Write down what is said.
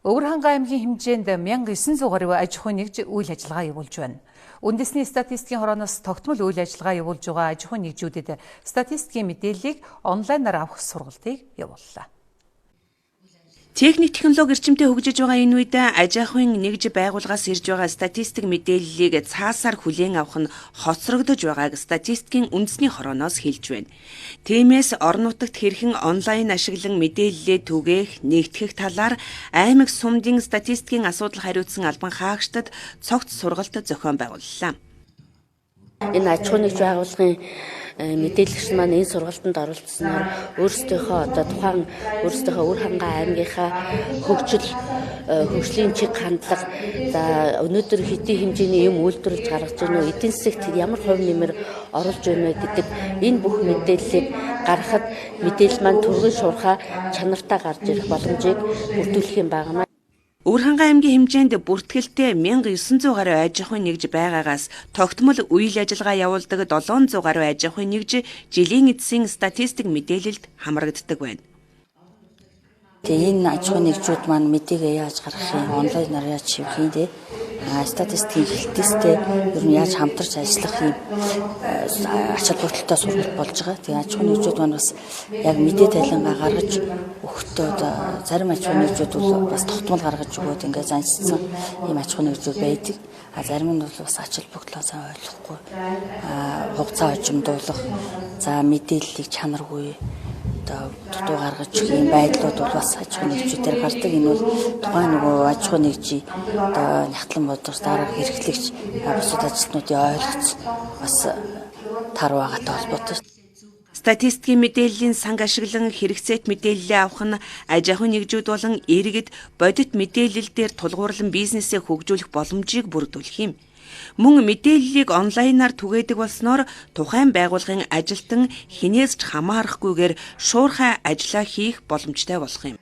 Өвөрхангай аймгийн хэмжээнд 1900 гаруй аж ахуйн нэгж үйл ажиллагаа явуулж байна. Үндэсний статистикийн хорооноос тогтмол үйл ажиллагаа явуулж байгаа аж ахуйн нэгжүүдэд статистикийн мэдээллийг онлайнаар авах сургалтыг явууллаа. Техник технологи эрчимтэй хөгжиж байгаа энэ үед аж ахуйн нэгж байгууллагаас ирж байгаа статистик мэдээллийг цаасаар хүлээн авах нь хоцрогдож байгааг статистикийн үндэсний хорооноос хэлж байна. Тиймээс орон нутагт хэрхэн онлайн ашиглан мэдээллээ түгээх, нэгтгэх талаар аймаг сумдын статистикийн асуудал хариуцсан албан хаагчдад цогц сургалт зохион байгууллаа. Энэ аж ахуйн нэгж байгууллагын мэдээлэгч маань энэ сургалтанд оролцсноор өөрсдийнхөө тухайн Өвөрхангай аймгийнхаа хөгжлийн чиг хандлага өнөөдөр хэдийн хэмжээний юм үйлдвэрлэж гаргаж байна уу, эдийн засагт ямар хувь нэмэр оруулж байна вэ гэдэг энэ бүх мэдээллийг гаргахад мэдээлэл маань түргэн шуурхай чанартай гарч ирэх боломжийг бүрдүүлэх юм байна. Өвөрхангай аймгийн хэмжээнд бүртгэлтэй 1900 гаруй аж ахуйн нэгж байгаагаас тогтмол үйл ажиллагаа явуулдаг 700 гаруй аж ахуйн нэгж жилийн эцсийн статистик мэдээлэлд хамрагддаг байна. Тэгээ энэ аж ахуйн нэгжүүд маань мэдээгээ яаж гаргах юм, онлайнаар яаж шивэх юм те. Статистикийн хэлтээстэй ер нь яаж хамтарч ажиллах юм ач холбогдолтой сургалт болж байгаа. Тэгээ аж ахуйн нэгжүүд маань бас яг мэдээ тайлангаа гаргаж өгөхдөө зарим аж ахуйн нэгжүүд бол бас тогтмол гаргаж өгөөд ингээд заншсан ийм аж ахуйн нэгжүүд байдаг. Зарим нь бол бас ач холбогдлоо сайн ойлгохгүй, хугацаа хожимдуулах, за мэдээллийг чанаргүй дутуу гаргаж өгөх юм байдлууд бол бас аж ахуйн нэгжүүдээр гардаг. Энэ бол тухайн нөгөө аж ахуйн нэгжийн нягтлан бодлогч дарга хэрэглэгч бусад ажилтнуудын ойлголц бас тар байгаатай холбоотой. Статистикийн мэдээллийн санг ашиглан хэрэгцээт мэдээллээ авах нь аж ахуйн нэгжүүд болон иргэд бодит мэдээлэл дээр тулгуурлан бизнесээ хөгжүүлэх боломжийг бүрдүүлэх юм. Мөн мэдээллийг онлайнаар түгээдэг болсноор тухайн байгууллагын ажилтан хинээс ч хамаарахгүйгээр шуурхай ажиллаа хийх боломжтой болох юм.